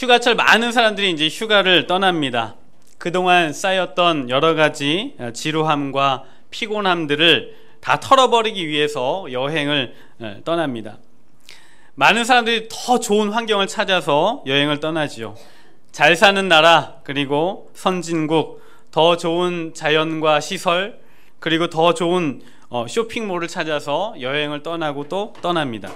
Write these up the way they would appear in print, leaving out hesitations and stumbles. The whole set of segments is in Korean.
휴가철 많은 사람들이 이제 휴가를 떠납니다. 그동안 쌓였던 여러 가지 지루함과 피곤함들을 다 털어버리기 위해서 여행을 떠납니다. 많은 사람들이 더 좋은 환경을 찾아서 여행을 떠나지요. 잘 사는 나라, 그리고 선진국, 더 좋은 자연과 시설, 그리고 더 좋은 쇼핑몰을 찾아서 여행을 떠나고 또 떠납니다.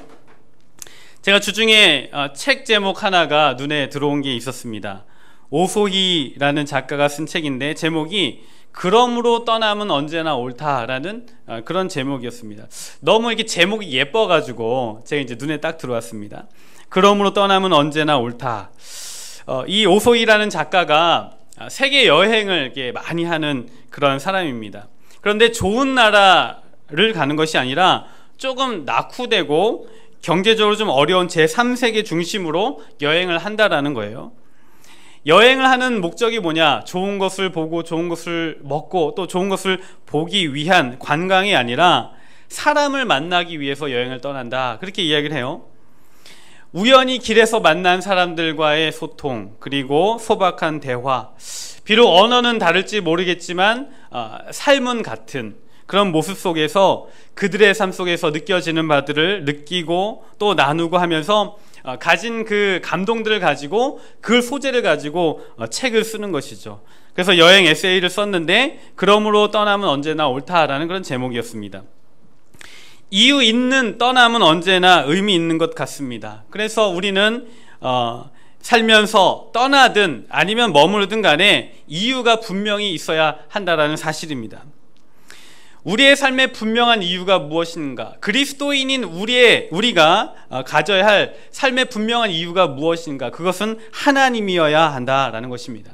제가 주중에 책 제목 하나가 눈에 들어온 게 있었습니다. 오소희라는 작가가 쓴 책인데 제목이 그러므로 떠남은 언제나 옳다라는 그런 제목이었습니다. 너무 이렇게 제목이 예뻐가지고 제가 이제 눈에 딱 들어왔습니다. 그러므로 떠남은 언제나 옳다. 이 오소희라는 작가가 세계 여행을 이렇게 많이 하는 그런 사람입니다. 그런데 좋은 나라를 가는 것이 아니라 조금 낙후되고 경제적으로 좀 어려운 제3세계 중심으로 여행을 한다라는 거예요. 여행을 하는 목적이 뭐냐? 좋은 것을 보고 좋은 것을 먹고 또 좋은 것을 보기 위한 관광이 아니라 사람을 만나기 위해서 여행을 떠난다, 그렇게 이야기를 해요. 우연히 길에서 만난 사람들과의 소통, 그리고 소박한 대화, 비록 언어는 다를지 모르겠지만 삶은 같은 그런 모습 속에서 그들의 삶 속에서 느껴지는 바들을 느끼고 또 나누고 하면서 가진 그 감동들을 가지고 그 소재를 가지고 책을 쓰는 것이죠. 그래서 여행 에세이를 썼는데 그러므로 떠남은 언제나 옳다라는 그런 제목이었습니다. 이유 있는 떠남은 언제나 의미 있는 것 같습니다. 그래서 우리는 살면서 떠나든 아니면 머무르든 간에 이유가 분명히 있어야 한다라는 사실입니다. 우리의 삶의 분명한 이유가 무엇인가? 그리스도인인 우리가 가져야 할 삶의 분명한 이유가 무엇인가? 그것은 하나님이어야 한다라는 것입니다.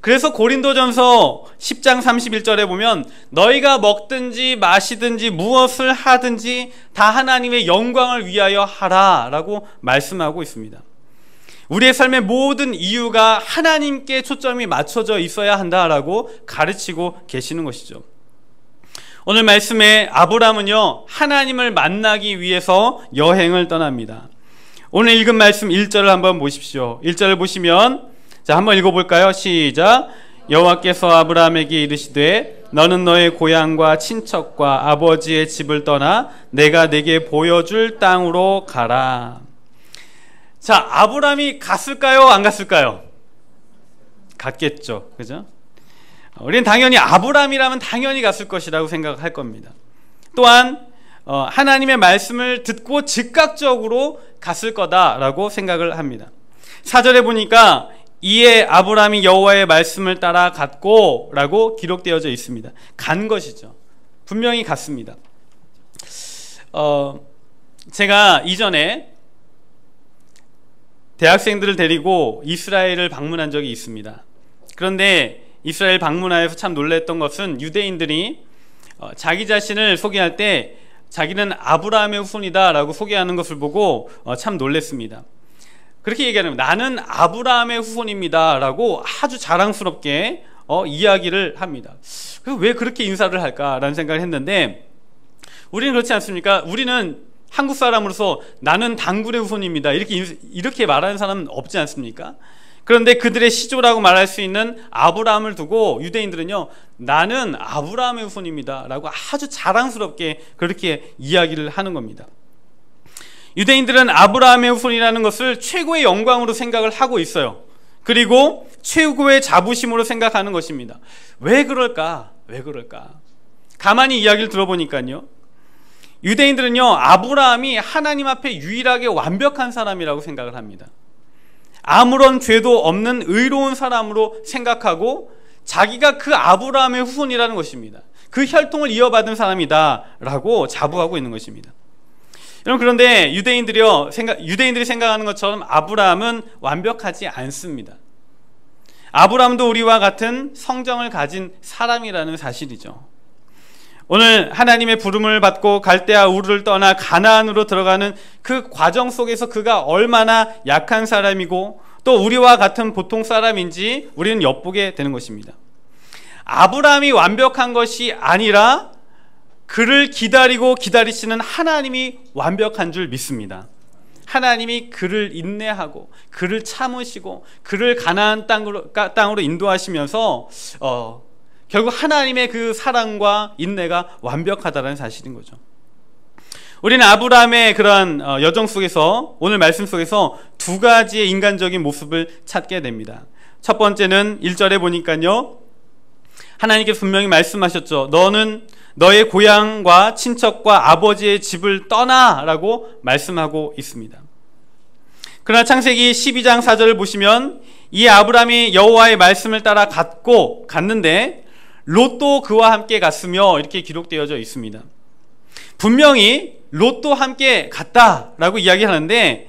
그래서 고린도전서 10장 31절에 보면 너희가 먹든지 마시든지 무엇을 하든지 다 하나님의 영광을 위하여 하라 라고 말씀하고 있습니다. 우리의 삶의 모든 이유가 하나님께 초점이 맞춰져 있어야 한다라고 가르치고 계시는 것이죠. 오늘 말씀에 아브람은요, 하나님을 만나기 위해서 여행을 떠납니다. 오늘 읽은 말씀 1절을 한번 보십시오. 1절을 보시면, 자, 한번 읽어볼까요? 시작. 여호와께서 아브람에게 이르시되 너는 너의 고향과 친척과 아버지의 집을 떠나 내가 내게 보여줄 땅으로 가라. 자, 아브람이 갔을까요? 안 갔을까요? 갔겠죠. 그죠? 우리는 당연히 아브람이라면 당연히 갔을 것이라고 생각할 겁니다. 또한 하나님의 말씀을 듣고 즉각적으로 갔을 거다라고 생각을 합니다. 4절에 보니까 이에 아브람이 여호와의 말씀을 따라 갔고 라고 기록되어져 있습니다. 간 것이죠. 분명히 갔습니다. 제가 이전에 대학생들을 데리고 이스라엘을 방문한 적이 있습니다. 그런데 이스라엘 방문하여서 참 놀랐던 것은 유대인들이 자기 자신을 소개할 때 자기는 아브라함의 후손이다 라고 소개하는 것을 보고 참 놀랐습니다. 그렇게 얘기하는 거예요. 나는 아브라함의 후손입니다 라고 아주 자랑스럽게 이야기를 합니다. 왜 그렇게 인사를 할까라는 생각을 했는데, 우리는 그렇지 않습니까? 우리는 한국 사람으로서 나는 단군의 후손입니다 이렇게 말하는 사람은 없지 않습니까? 그런데 그들의 시조라고 말할 수 있는 아브라함을 두고 유대인들은요, 나는 아브라함의 후손입니다 라고 아주 자랑스럽게 그렇게 이야기를 하는 겁니다. 유대인들은 아브라함의 후손이라는 것을 최고의 영광으로 생각을 하고 있어요. 그리고 최고의 자부심으로 생각하는 것입니다. 왜 그럴까? 왜 그럴까? 가만히 이야기를 들어보니까요, 유대인들은요, 아브라함이 하나님 앞에 유일하게 완벽한 사람이라고 생각을 합니다. 아무런 죄도 없는 의로운 사람으로 생각하고 자기가 그 아브라함의 후손이라는 것입니다. 그 혈통을 이어받은 사람이다 라고 자부하고 있는 것입니다. 여러분, 그런데 유대인들이 생각하는 것처럼 아브라함은 완벽하지 않습니다. 아브라함도 우리와 같은 성정을 가진 사람이라는 사실이죠. 오늘 하나님의 부름을 받고 갈대아 우르를 떠나 가나안으로 들어가는 그 과정 속에서 그가 얼마나 약한 사람이고 또 우리와 같은 보통 사람인지 우리는 엿보게 되는 것입니다. 아브라함이 완벽한 것이 아니라 그를 기다리고 기다리시는 하나님이 완벽한 줄 믿습니다. 하나님이 그를 인내하고 그를 참으시고 그를 가나안 땅으로 인도하시면서 결국 하나님의 그 사랑과 인내가 완벽하다는 사실인 거죠. 우리는 아브라함의 그러한 여정 속에서, 오늘 말씀 속에서 두 가지의 인간적인 모습을 찾게 됩니다. 첫 번째는 1절에 보니까요, 하나님께서 분명히 말씀하셨죠. 너는 너의 고향과 친척과 아버지의 집을 떠나 라고 말씀하고 있습니다. 그러나 창세기 12장 4절을 보시면 이 아브라함이 여호와의 말씀을 따라 갔는데 롯도 그와 함께 갔으며 이렇게 기록되어져 있습니다. 분명히 롯도 함께 갔다라고 이야기하는데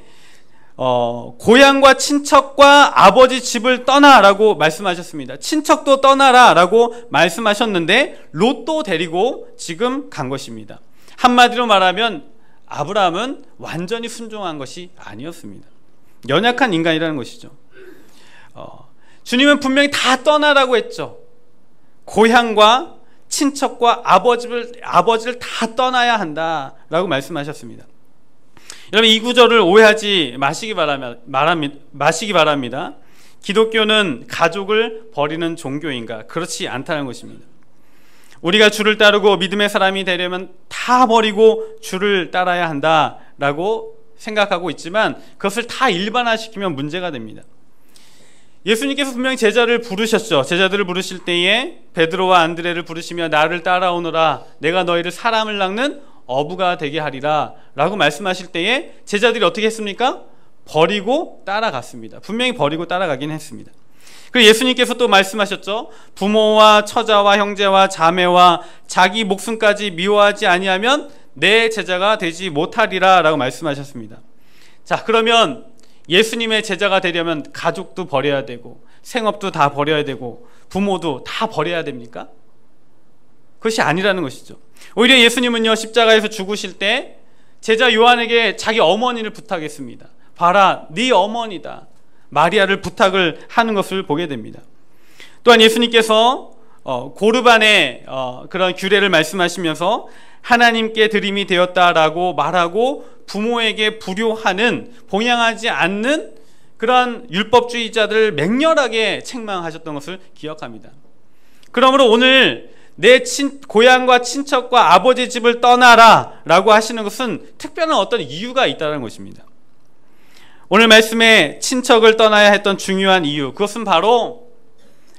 고향과 친척과 아버지 집을 떠나라고 말씀하셨습니다. 친척도 떠나라라고 말씀하셨는데 롯도 데리고 지금 간 것입니다. 한마디로 말하면 아브라함은 완전히 순종한 것이 아니었습니다. 연약한 인간이라는 것이죠. 주님은 분명히 다 떠나라고 했죠. 고향과 친척과 아버지를 다 떠나야 한다라고 말씀하셨습니다. 여러분, 이 구절을 오해하지 마시기 바랍니다. 기독교는 가족을 버리는 종교인가? 그렇지 않다는 것입니다. 우리가 주를 따르고 믿음의 사람이 되려면 다 버리고 주를 따라야 한다라고 생각하고 있지만 그것을 다 일반화시키면 문제가 됩니다. 예수님께서 분명히 제자를 부르셨죠. 제자들을 부르실 때에 베드로와 안드레를 부르시며 나를 따라오너라, 내가 너희를 사람을 낚는 어부가 되게 하리라 라고 말씀하실 때에 제자들이 어떻게 했습니까? 버리고 따라갔습니다. 분명히 버리고 따라가긴 했습니다. 그리고 예수님께서 또 말씀하셨죠. 부모와 처자와 형제와 자매와 자기 목숨까지 미워하지 아니하면 내 제자가 되지 못하리라 라고 말씀하셨습니다. 자, 그러면 예수님의 제자가 되려면 가족도 버려야 되고 생업도 다 버려야 되고 부모도 다 버려야 됩니까? 그것이 아니라는 것이죠. 오히려 예수님은요, 십자가에서 죽으실 때 제자 요한에게 자기 어머니를 부탁했습니다. 봐라, 네 어머니다. 마리아를 부탁을 하는 것을 보게 됩니다. 또한 예수님께서 고르반의 그런 규례를 말씀하시면서 하나님께 드림이 되었다라고 말하고 부모에게 불효하는, 봉양하지 않는 그런 율법주의자들을 맹렬하게 책망하셨던 것을 기억합니다. 그러므로 오늘 내 고향과 친척과 아버지 집을 떠나라 라고 하시는 것은 특별한 어떤 이유가 있다는 것입니다. 오늘 말씀에 친척을 떠나야 했던 중요한 이유, 그것은 바로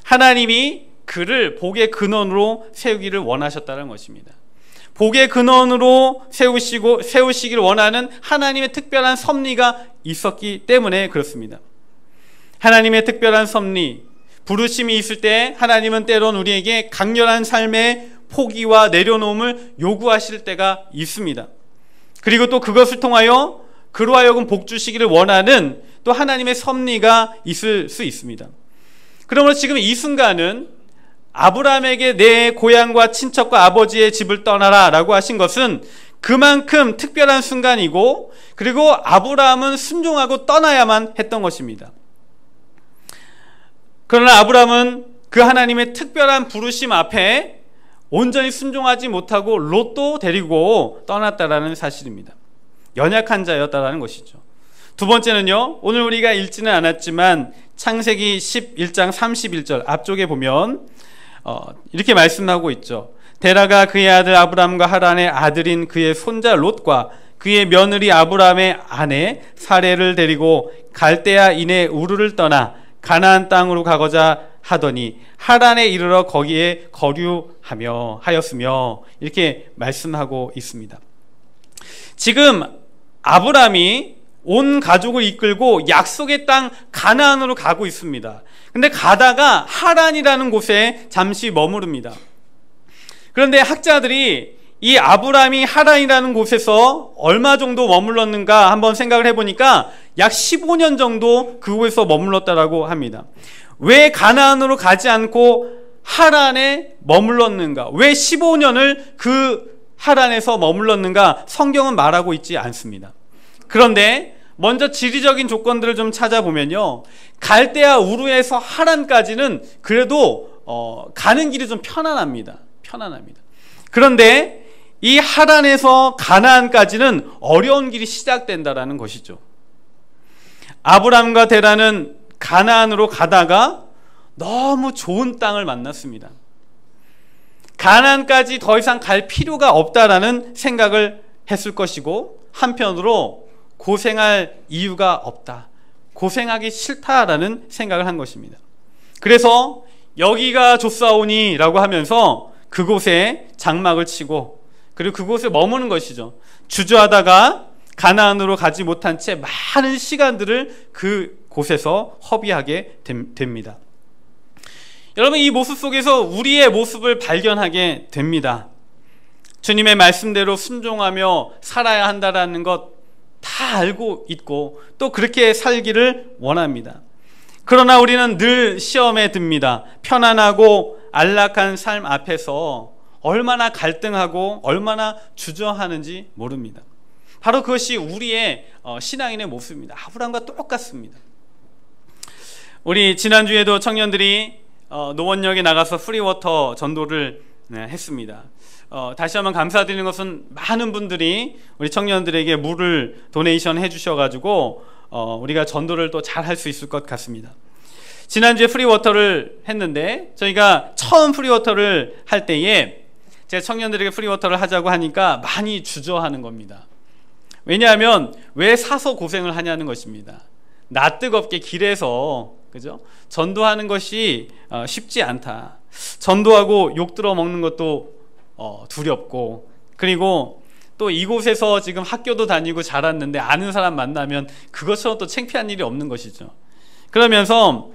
하나님이 그를 복의 근원으로 세우기를 원하셨다는 것입니다. 복의 근원으로 세우시기를 원하는 하나님의 특별한 섭리가 있었기 때문에 그렇습니다. 하나님의 특별한 섭리, 부르심이 있을 때 하나님은 때론 우리에게 강렬한 삶의 포기와 내려놓음을 요구하실 때가 있습니다. 그리고 또 그것을 통하여 그로 하여금 복 주시기를 원하는 또 하나님의 섭리가 있을 수 있습니다. 그러므로 지금 이 순간은 아브라함에게 내 고향과 친척과 아버지의 집을 떠나라 라고 하신 것은 그만큼 특별한 순간이고, 그리고 아브라함은 순종하고 떠나야만 했던 것입니다. 그러나 아브라함은 그 하나님의 특별한 부르심 앞에 온전히 순종하지 못하고 롯도 데리고 떠났다라는 사실입니다. 연약한 자였다라는 것이죠. 두 번째는요, 오늘 우리가 읽지는 않았지만 창세기 11장 31절 앞쪽에 보면 이렇게 말씀하고 있죠. 데라가 그의 아들 아브람과 하란의 아들인 그의 손자 롯과 그의 며느리 아브람의 아내 사레를 데리고 갈대아인의 우르를 떠나 가나안 땅으로 가고자 하더니 하란에 이르러 거기에 거류하였으며 이렇게 말씀하고 있습니다. 지금 아브람이 온 가족을 이끌고 약속의 땅 가나안으로 가고 있습니다. 근데 가다가 하란이라는 곳에 잠시 머무릅니다. 그런데 학자들이 이 아브람이 하란이라는 곳에서 얼마 정도 머물렀는가 한번 생각을 해보니까 약 15년 정도 그곳에서 머물렀다라고 합니다. 왜 가나안으로 가지 않고 하란에 머물렀는가? 왜 15년을 그 하란에서 머물렀는가? 성경은 말하고 있지 않습니다. 그런데 먼저 지리적인 조건들을 좀 찾아보면요, 갈대아 우르에서 하란까지는 그래도 가는 길이 좀 편안합니다. 그런데 이 하란에서 가나안까지는 어려운 길이 시작된다라는 것이죠. 아브람과 데라는 가나안으로 가다가 너무 좋은 땅을 만났습니다. 가나안까지 더 이상 갈 필요가 없다라는 생각을 했을 것이고, 한편으로 고생할 이유가 없다, 고생하기 싫다라는 생각을 한 것입니다. 그래서 여기가 좋사오니 라고 하면서 그곳에 장막을 치고, 그리고 그곳에 머무는 것이죠. 주저하다가 가나안으로 가지 못한 채 많은 시간들을 그곳에서 허비하게 됩니다. 여러분, 이 모습 속에서 우리의 모습을 발견하게 됩니다. 주님의 말씀대로 순종하며 살아야 한다는 것 다 알고 있고 또 그렇게 살기를 원합니다. 그러나 우리는 늘 시험에 듭니다. 편안하고 안락한 삶 앞에서 얼마나 갈등하고 얼마나 주저하는지 모릅니다. 바로 그것이 우리의 신앙인의 모습입니다. 아브라함과 똑같습니다. 우리 지난주에도 청년들이 노원역에 나가서 프리워터 전도를 했습니다. 다시 한번 감사드리는 것은 많은 분들이 우리 청년들에게 물을 도네이션 해주셔가지고 우리가 전도를 또 잘 할 수 있을 것 같습니다. 지난주에 프리워터를 했는데, 저희가 처음 프리워터를 할 때에 제가 청년들에게 프리워터를 하자고 하니까 많이 주저하는 겁니다. 왜냐하면 왜 사서 고생을 하냐는 것입니다. 나 뜨겁게 길에서, 그죠? 전도하는 것이 쉽지 않다. 전도하고 욕 들어 먹는 것도 두렵고, 그리고 또 이곳에서 지금 학교도 다니고 자랐는데 아는 사람 만나면 그것처럼 또 창피한 일이 없는 것이죠. 그러면서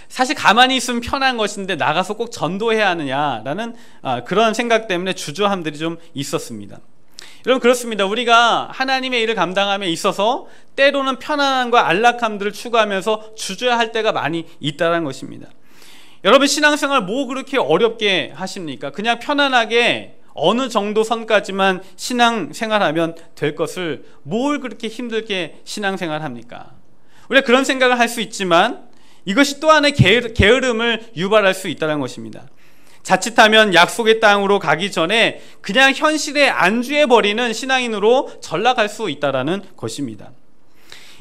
사실 가만히 있으면 편한 것인데 나가서 꼭 전도해야 하느냐라는 그런 생각 때문에 주저함들이 좀 있었습니다. 여러분, 그렇습니다. 우리가 하나님의 일을 감당함에 있어서 때로는 편안함과 안락함들을 추구하면서 주저할 때가 많이 있다는 것입니다. 여러분, 신앙생활 뭐 그렇게 어렵게 하십니까? 그냥 편안하게 어느 정도 선까지만 신앙생활하면 될 것을 뭘 그렇게 힘들게 신앙생활합니까? 우리가 그런 생각을 할 수 있지만 이것이 또 하나의 게으름을 유발할 수 있다는 것입니다. 자칫하면 약속의 땅으로 가기 전에 그냥 현실에 안주해버리는 신앙인으로 전락할 수 있다는 것입니다.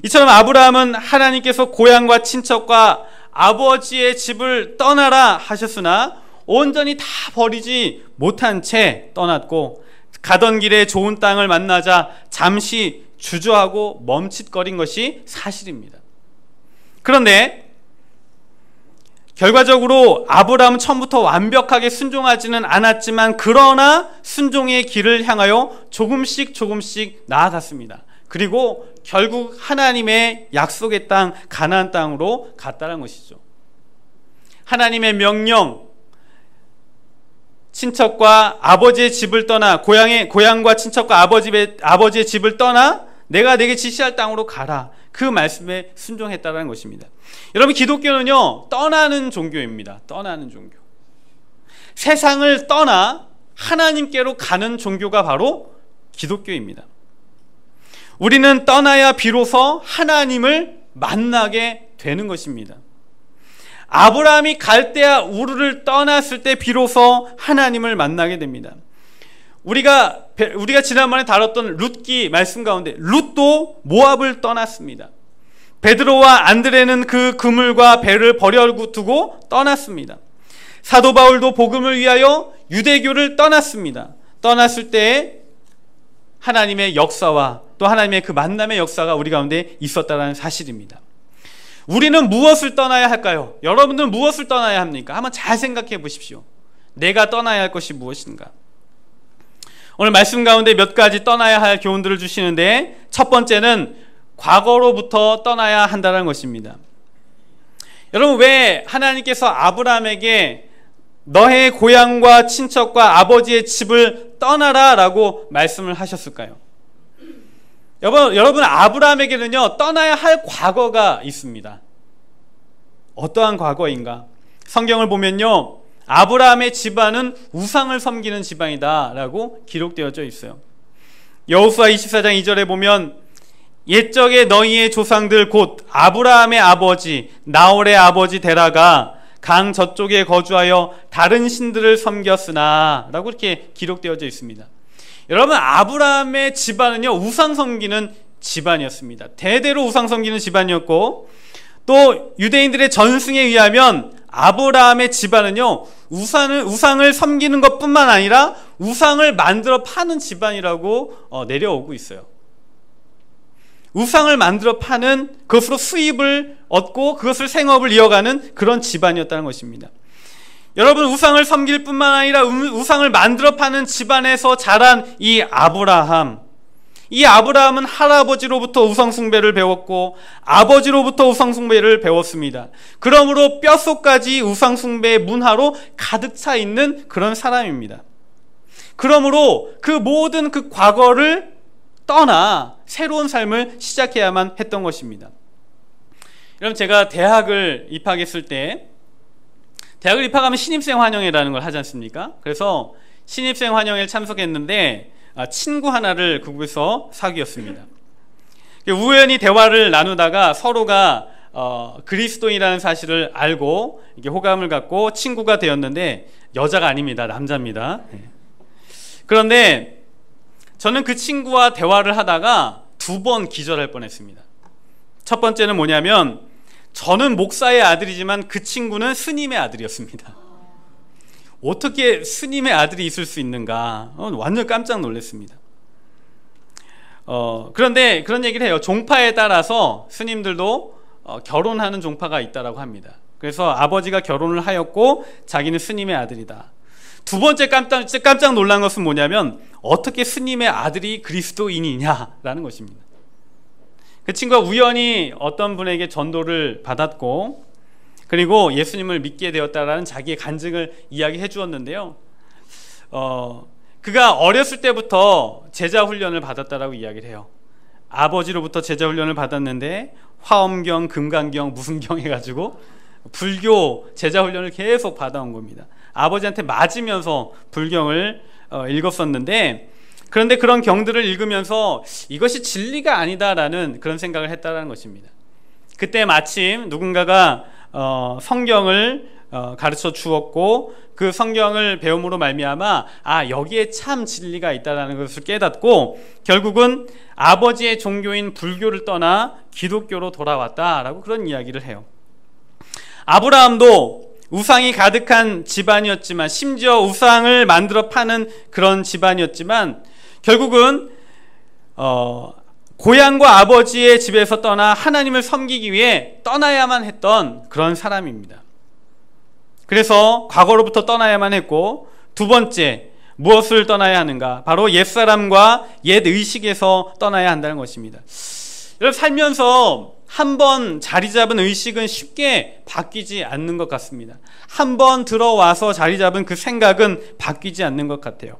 이처럼 아브라함은 하나님께서 고향과 친척과 아버지의 집을 떠나라 하셨으나 온전히 다 버리지 못한 채 떠났고, 가던 길에 좋은 땅을 만나자 잠시 주저하고 멈칫거린 것이 사실입니다. 그런데 결과적으로 아브라함은 처음부터 완벽하게 순종하지는 않았지만, 그러나 순종의 길을 향하여 조금씩 나아갔습니다. 그리고 결국 하나님의 약속의 땅 가나안 땅으로 갔다는 것이죠. 하나님의 명령, 친척과 아버지의 집을 떠나, 고향과 친척과 아버지의 집을 떠나 내가 내게 지시할 땅으로 가라, 그 말씀에 순종했다는 것입니다. 여러분, 기독교는요, 떠나는 종교입니다. 떠나는 종교. 세상을 떠나 하나님께로 가는 종교가 바로 기독교입니다. 우리는 떠나야 비로소 하나님을 만나게 되는 것입니다. 아브라함이 갈대아 우르를 떠났을 때 비로소 하나님을 만나게 됩니다. 우리가 지난번에 다뤘던 룻기 말씀 가운데 룻도 모압을 떠났습니다. 베드로와 안드레는 그 그물과 배를 버려두고 떠났습니다. 사도 바울도 복음을 위하여 유대교를 떠났습니다. 떠났을 때 하나님의 역사와 또 하나님의 그 만남의 역사가 우리 가운데 있었다는 사실입니다. 우리는 무엇을 떠나야 할까요? 여러분들은 무엇을 떠나야 합니까? 한번 잘 생각해 보십시오. 내가 떠나야 할 것이 무엇인가? 오늘 말씀 가운데 몇 가지 떠나야 할 교훈들을 주시는데, 첫 번째는 과거로부터 떠나야 한다는 것입니다. 여러분, 왜 하나님께서 아브라함에게 너의 고향과 친척과 아버지의 집을 떠나라 라고 말씀을 하셨을까요? 여러분, 아브라함에게는요, 떠나야 할 과거가 있습니다. 어떠한 과거인가? 성경을 보면요, 아브라함의 집안은 우상을 섬기는 집안이다 라고 기록되어져 있어요. 여호수아 24장 2절에 보면, 옛적에 너희의 조상들 곧 아브라함의 아버지 나홀의 아버지 데라가 강 저쪽에 거주하여 다른 신들을 섬겼으나 라고 이렇게 기록되어져 있습니다. 여러분, 아브라함의 집안은요, 우상 섬기는 집안이었습니다. 대대로 우상 섬기는 집안이었고, 또 유대인들의 전승에 의하면 아브라함의 집안은요, 우상을 섬기는 것뿐만 아니라 우상을 만들어 파는 집안이라고 내려오고 있어요. 우상을 만들어 파는, 그것으로 수입을 얻고 그것을 생업을 이어가는 그런 집안이었다는 것입니다. 여러분, 우상을 섬길 뿐만 아니라 우상을 만들어 파는 집안에서 자란 이 아브라함은 할아버지로부터 우상숭배를 배웠고 아버지로부터 우상숭배를 배웠습니다. 그러므로 뼛속까지 우상숭배의 문화로 가득 차 있는 그런 사람입니다. 그러므로 그 모든 그 과거를 떠나 새로운 삶을 시작해야만 했던 것입니다. 여러분, 제가 대학을 입학했을 때, 대학을 입학하면 신입생 환영회라는 걸 하지 않습니까? 그래서 신입생 환영회에 참석했는데 친구 하나를 그곳에서 사귀었습니다. 우연히 대화를 나누다가 서로가 그리스도인이라는 사실을 알고 이게 호감을 갖고 친구가 되었는데, 여자가 아닙니다. 남자입니다. 그런데 저는 그 친구와 대화를 하다가 2번 기절할 뻔했습니다. 첫 번째는 뭐냐면, 저는 목사의 아들이지만 그 친구는 스님의 아들이었습니다. 어떻게 스님의 아들이 있을 수 있는가? 완전 깜짝 놀랐습니다. 그런데 그런 얘기를 해요. 종파에 따라서 스님들도 결혼하는 종파가 있다라고 합니다. 그래서 아버지가 결혼을 하였고 자기는 스님의 아들이다. 두 번째 깜짝 놀란 것은 뭐냐면, 어떻게 스님의 아들이 그리스도인이냐라는 것입니다. 그 친구가 우연히 어떤 분에게 전도를 받았고, 그리고 예수님을 믿게 되었다라는 자기의 간증을 이야기해 주었는데요. 그가 어렸을 때부터 제자 훈련을 받았다라고 이야기를 해요. 아버지로부터 제자 훈련을 받았는데 화엄경, 금강경, 무슨 경 해가지고 불교 제자 훈련을 계속 받아온 겁니다. 아버지한테 맞으면서 불경을 읽었었는데, 그런데 그런 경들을 읽으면서 이것이 진리가 아니다라는 그런 생각을 했다는 것입니다. 그때 마침 누군가가 성경을 가르쳐 주었고, 그 성경을 배움으로 말미암아 여기에 참 진리가 있다는 것을 깨닫고 결국은 아버지의 종교인 불교를 떠나 기독교로 돌아왔다라고 그런 이야기를 해요. 아브라함도 우상이 가득한 집안이었지만, 심지어 우상을 만들어 파는 그런 집안이었지만, 결국은 고향과 아버지의 집에서 떠나 하나님을 섬기기 위해 떠나야만 했던 그런 사람입니다. 그래서 과거로부터 떠나야만 했고, 두 번째, 무엇을 떠나야 하는가? 바로 옛사람과 옛의식에서 떠나야 한다는 것입니다. 여러분, 살면서 한번 자리 잡은 의식은 쉽게 바뀌지 않는 것 같습니다. 한번 들어와서 자리 잡은 그 생각은 바뀌지 않는 것 같아요.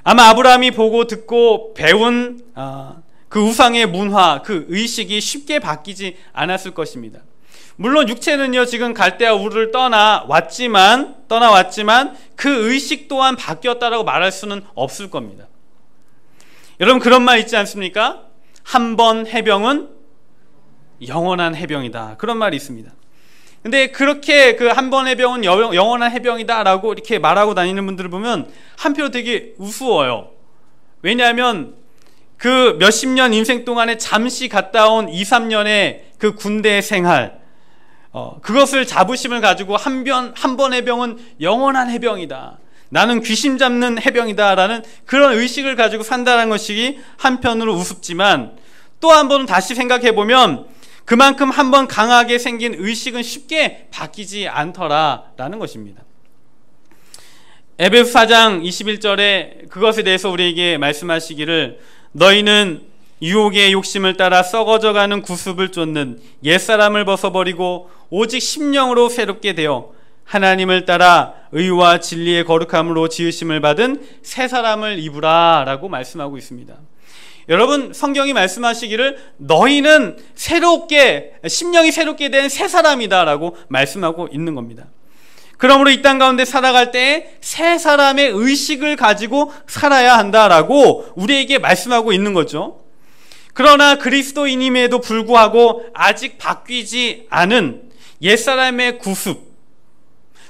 아마 아브라함이 보고 듣고 배운 그 우상의 문화, 그 의식이 쉽게 바뀌지 않았을 것입니다. 물론 육체는요, 지금 갈대아 우르를 떠나왔지만 그 의식 또한 바뀌었다라고 말할 수는 없을 겁니다. 여러분, 그런 말 있지 않습니까? 한 번 해병은 영원한 해병이다, 그런 말이 있습니다. 근데 그렇게 그 한 번 해병은 영원한 해병이다 라고 이렇게 말하고 다니는 분들을 보면 한편으로 되게 우스워요. 왜냐하면 그 몇십 년 인생 동안에 잠시 갔다 온 2, 3년의 그 군대 생활, 그것을 자부심을 가지고 한 번 해병은 영원한 해병이다, 나는 귀신 잡는 해병이다 라는 그런 의식을 가지고 산다는 것이 한편으로 우습지만, 또 한 번은 다시 생각해보면 그만큼 한번 강하게 생긴 의식은 쉽게 바뀌지 않더라라는 것입니다. 에베소 4장 21절에 그것에 대해서 우리에게 말씀하시기를, 너희는 유혹의 욕심을 따라 썩어져가는 구습을 쫓는 옛사람을 벗어버리고 오직 심령으로 새롭게 되어 하나님을 따라 의와 진리의 거룩함으로 지으심을 받은 새 사람을 입으라 라고 말씀하고 있습니다. 여러분, 성경이 말씀하시기를 너희는 심령이 새롭게 된 새 사람이다 라고 말씀하고 있는 겁니다. 그러므로 이 땅 가운데 살아갈 때 새 사람의 의식을 가지고 살아야 한다라고 우리에게 말씀하고 있는 거죠. 그러나 그리스도인임에도 불구하고 아직 바뀌지 않은 옛사람의 구습,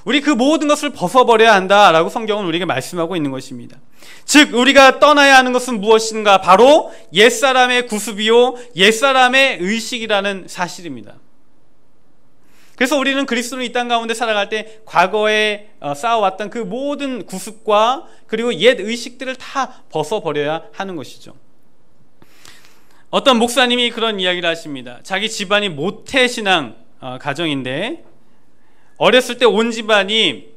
우리 그 모든 것을 벗어버려야 한다라고 성경은 우리에게 말씀하고 있는 것입니다. 즉 우리가 떠나야 하는 것은 무엇인가? 바로 옛사람의 구습이요 옛사람의 의식이라는 사실입니다. 그래서 우리는 그리스도로 이 땅 가운데 살아갈 때 과거에 쌓아왔던 그 모든 구습과 그리고 옛 의식들을 다 벗어버려야 하는 것이죠. 어떤 목사님이 그런 이야기를 하십니다. 자기 집안이 모태신앙 가정인데 어렸을 때 온 집안이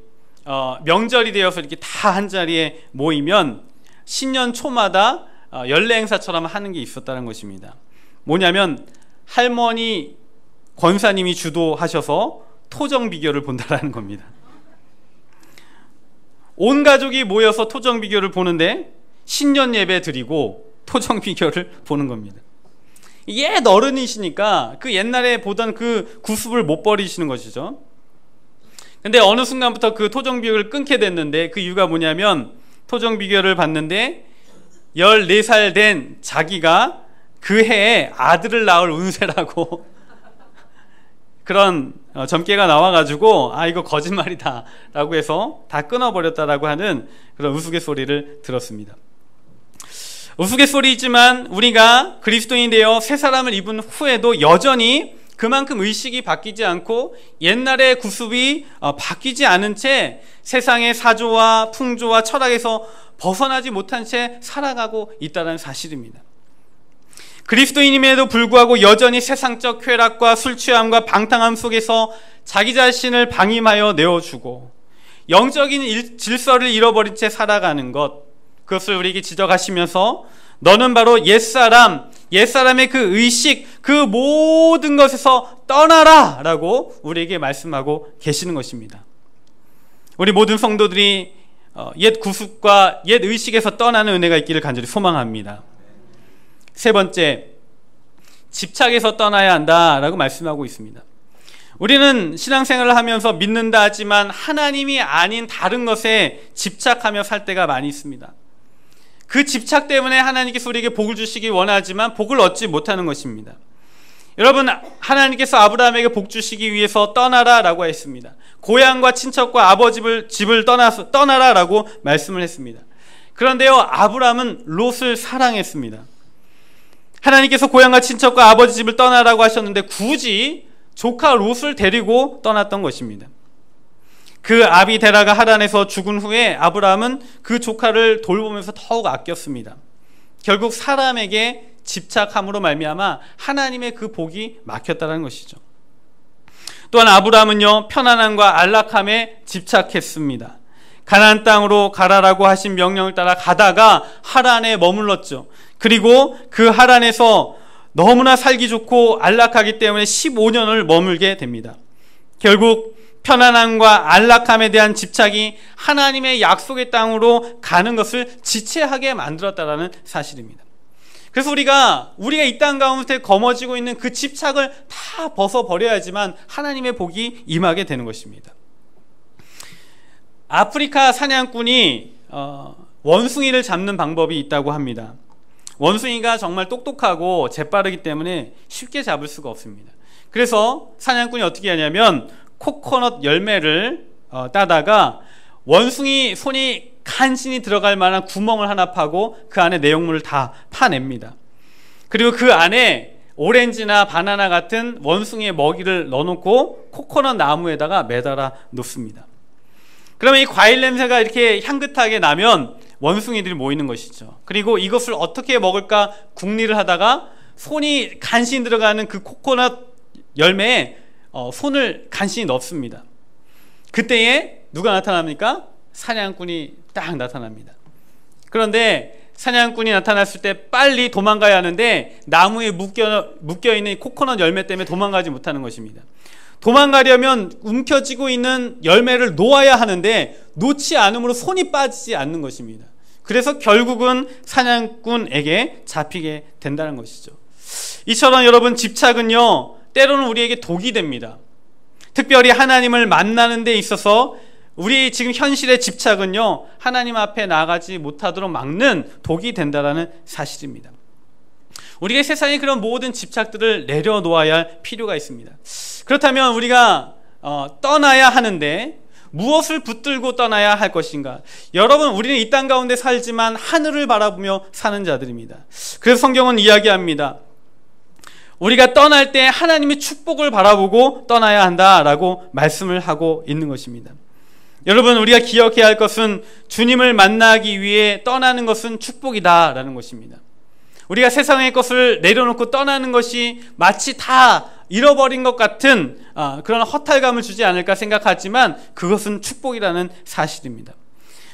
명절이 되어서 이렇게 다 한자리에 모이면 신년 초마다 연례 행사처럼 하는 게 있었다는 것입니다. 뭐냐면 할머니 권사님이 주도하셔서 토정 비교를 본다라는 겁니다. 온 가족이 모여서 토정 비교를 보는데 신년 예배 드리고 토정 비교를 보는 겁니다. 옛 어른이시니까 그 옛날에 보던 그 구습을 못 버리시는 것이죠. 근데 어느 순간부터 그 토정 비교를 끊게 됐는데 그 이유가 뭐냐면 토정 비교를 봤는데 14살 된 자기가 그 해에 아들을 낳을 운세라고 그런 점괘가 나와가지고 이거 거짓말이다 라고 해서 다 끊어버렸다라고 하는 그런 우스갯소리를 들었습니다. 우스갯소리이지만 우리가 그리스도인이 되어 새 사람을 입은 후에도 여전히 그만큼 의식이 바뀌지 않고 옛날의 구습이 바뀌지 않은 채 세상의 사조와 풍조와 철학에서 벗어나지 못한 채 살아가고 있다는 사실입니다. 그리스도인임에도 불구하고 여전히 세상적 쾌락과 술 취함과 방탕함 속에서 자기 자신을 방임하여 내어주고 영적인 질서를 잃어버린 채 살아가는 것, 그것을 우리에게 지적하시면서 너는 바로 옛사람의 그 의식, 그 모든 것에서 떠나라 라고 우리에게 말씀하고 계시는 것입니다. 우리 모든 성도들이 옛 구습과 옛 의식에서 떠나는 은혜가 있기를 간절히 소망합니다. 세 번째, 집착에서 떠나야 한다라고 말씀하고 있습니다. 우리는 신앙생활을 하면서 믿는다 하지만 하나님이 아닌 다른 것에 집착하며 살 때가 많이 있습니다. 그 집착 때문에 하나님께서 우리에게 복을 주시기 원하지만 복을 얻지 못하는 것입니다. 여러분, 하나님께서 아브라함에게 복 주시기 위해서 떠나라 라고 했습니다. 고향과 친척과 아버지 집을 떠나라 라고 말씀을 했습니다. 그런데요, 아브라함은 롯을 사랑했습니다. 하나님께서 고향과 친척과 아버지 집을 떠나라고 하셨는데 굳이 조카 롯을 데리고 떠났던 것입니다. 그 아비데라가 하란에서 죽은 후에 아브라함은 그 조카를 돌보면서 더욱 아꼈습니다. 결국 사람에게 집착함으로 말미암아 하나님의 그 복이 막혔다는 것이죠. 또한 아브라함은요, 편안함과 안락함에 집착했습니다. 가나안 땅으로 가라라고 하신 명령을 따라 가다가 하란에 머물렀죠. 그리고 그 하란에서 너무나 살기 좋고 안락하기 때문에 15년을 머물게 됩니다. 결국 편안함과 안락함에 대한 집착이 하나님의 약속의 땅으로 가는 것을 지체하게 만들었다는 사실입니다. 그래서 우리가 이 땅 가운데 거머쥐고 있는 그 집착을 다 벗어버려야지만 하나님의 복이 임하게 되는 것입니다. 아프리카 사냥꾼이 원숭이를 잡는 방법이 있다고 합니다. 원숭이가 정말 똑똑하고 재빠르기 때문에 쉽게 잡을 수가 없습니다. 그래서 사냥꾼이 어떻게 하냐면 코코넛 열매를 따다가 원숭이 손이 간신히 들어갈 만한 구멍을 하나 파고 그 안에 내용물을 다 파냅니다. 그리고 그 안에 오렌지나 바나나 같은 원숭이의 먹이를 넣어놓고 코코넛 나무에다가 매달아 놓습니다. 그러면 이 과일 냄새가 이렇게 향긋하게 나면 원숭이들이 모이는 것이죠. 그리고 이것을 어떻게 먹을까 궁리를 하다가 손이 간신히 들어가는 그 코코넛 열매에 손을 간신히 넣습니다. 그때에 누가 나타납니까? 사냥꾼이 딱 나타납니다. 그런데 사냥꾼이 나타났을 때 빨리 도망가야 하는데 나무에 묶여있는 코코넛 열매 때문에 도망가지 못하는 것입니다. 도망가려면 움켜쥐고 있는 열매를 놓아야 하는데 놓지 않으므로 손이 빠지지 않는 것입니다. 그래서 결국은 사냥꾼에게 잡히게 된다는 것이죠. 이처럼 여러분, 집착은요 때로는 우리에게 독이 됩니다. 특별히 하나님을 만나는 데 있어서 우리 지금 현실의 집착은요 하나님 앞에 나가지 못하도록 막는 독이 된다는 사실입니다. 우리가 세상의 그런 모든 집착들을 내려놓아야 할 필요가 있습니다. 그렇다면 우리가 떠나야 하는데 무엇을 붙들고 떠나야 할 것인가? 여러분, 우리는 이 땅 가운데 살지만 하늘을 바라보며 사는 자들입니다. 그래서 성경은 이야기합니다. 우리가 떠날 때 하나님의 축복을 바라보고 떠나야 한다라고 말씀을 하고 있는 것입니다. 여러분, 우리가 기억해야 할 것은 주님을 만나기 위해 떠나는 것은 축복이다라는 것입니다. 우리가 세상의 것을 내려놓고 떠나는 것이 마치 다 잃어버린 것 같은 그런 허탈감을 주지 않을까 생각하지만 그것은 축복이라는 사실입니다.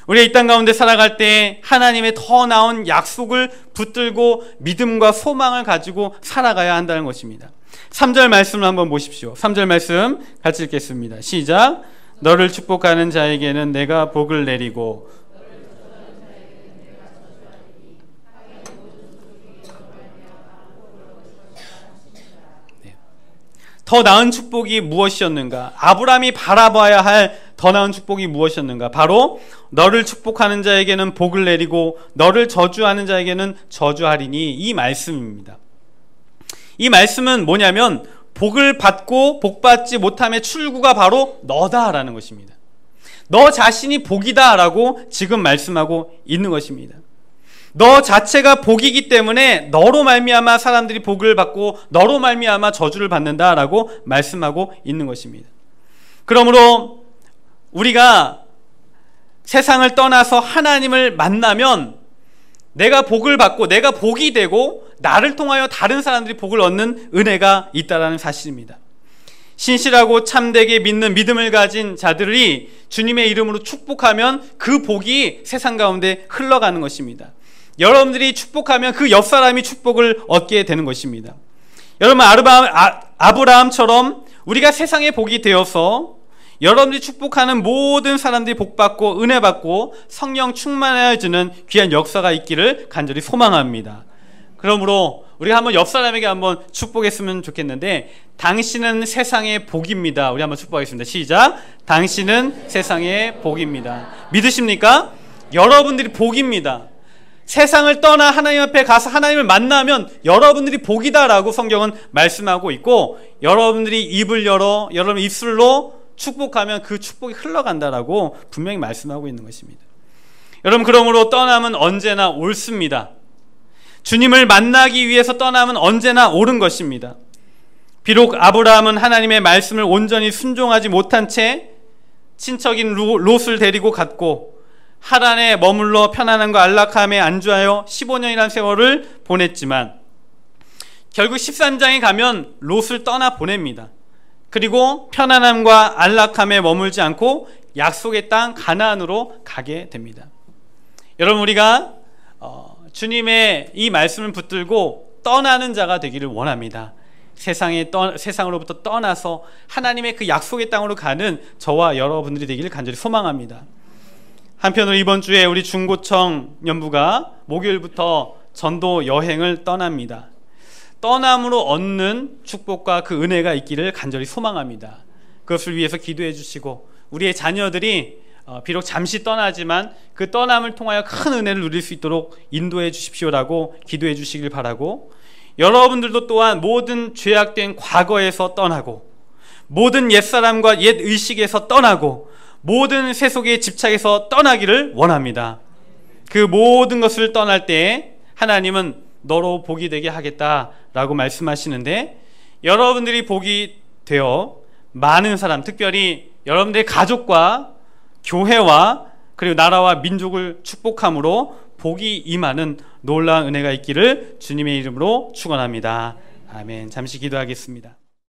우리가 이 땅 가운데 살아갈 때 하나님의 더 나은 약속을 붙들고 믿음과 소망을 가지고 살아가야 한다는 것입니다. 3절 말씀을 한번 보십시오. 3절 말씀 같이 읽겠습니다. 시작. 너를 축복하는 자에게는 내가 복을 내리고 더 나은 축복이 무엇이었는가? 아브라함이 바라봐야 할 더 나은 축복이 무엇이었는가? 바로 너를 축복하는 자에게는 복을 내리고 너를 저주하는 자에게는 저주하리니, 이 말씀입니다. 이 말씀은 뭐냐면 복을 받고 복받지 못함의 출구가 바로 너다라는 것입니다. 너 자신이 복이다라고 지금 말씀하고 있는 것입니다. 너 자체가 복이기 때문에 너로 말미암아 사람들이 복을 받고 너로 말미암아 저주를 받는다라고 말씀하고 있는 것입니다. 그러므로 우리가 세상을 떠나서 하나님을 만나면 내가 복을 받고 내가 복이 되고 나를 통하여 다른 사람들이 복을 얻는 은혜가 있다는 사실입니다. 신실하고 참되게 믿는 믿음을 가진 자들이 주님의 이름으로 축복하면 그 복이 세상 가운데 흘러가는 것입니다. 여러분들이 축복하면 그 옆 사람이 축복을 얻게 되는 것입니다. 여러분, 아브라함처럼 우리가 세상의 복이 되어서 여러분들이 축복하는 모든 사람들이 복받고 은혜받고 성령 충만해지는 귀한 역사가 있기를 간절히 소망합니다. 그러므로 우리가 한번 옆 사람에게 한번 축복했으면 좋겠는데, 당신은 세상의 복입니다. 우리 한번 축복하겠습니다. 시작. 당신은 세상의 복입니다. 믿으십니까? 여러분들이 복입니다. 세상을 떠나 하나님 앞에 가서 하나님을 만나면 여러분들이 복이다라고 성경은 말씀하고 있고, 여러분들이 입을 열어 여러분 입술로 축복하면 그 축복이 흘러간다라고 분명히 말씀하고 있는 것입니다. 여러분, 그러므로 떠남은 언제나 옳습니다. 주님을 만나기 위해서 떠남은 언제나 옳은 것입니다. 비록 아브라함은 하나님의 말씀을 온전히 순종하지 못한 채 친척인 롯을 데리고 갔고 하란에 머물러 편안함과 안락함에 안주하여 15년이라는 세월을 보냈지만 결국 13장에 가면 롯을 떠나 보냅니다. 그리고 편안함과 안락함에 머물지 않고 약속의 땅 가나안으로 가게 됩니다. 여러분, 우리가 주님의 이 말씀을 붙들고 떠나는 자가 되기를 원합니다. 세상으로부터 떠나서 하나님의 그 약속의 땅으로 가는 저와 여러분들이 되기를 간절히 소망합니다. 한편으로 이번 주에 우리 중고청 연부가 목요일부터 전도 여행을 떠납니다. 떠남으로 얻는 축복과 그 은혜가 있기를 간절히 소망합니다. 그것을 위해서 기도해 주시고, 우리의 자녀들이 비록 잠시 떠나지만 그 떠남을 통하여 큰 은혜를 누릴 수 있도록 인도해 주십시오라고 기도해 주시길 바라고, 여러분들도 또한 모든 죄악된 과거에서 떠나고 모든 옛사람과 옛의식에서 떠나고 모든 세속의 집착에서 떠나기를 원합니다. 그 모든 것을 떠날 때 하나님은 너로 복이 되게 하겠다라고 말씀하시는데, 여러분들이 복이 되어 많은 사람, 특별히 여러분들의 가족과 교회와 그리고 나라와 민족을 축복함으로 복이 임하는 놀라운 은혜가 있기를 주님의 이름으로 축원합니다. 아멘. 잠시 기도하겠습니다.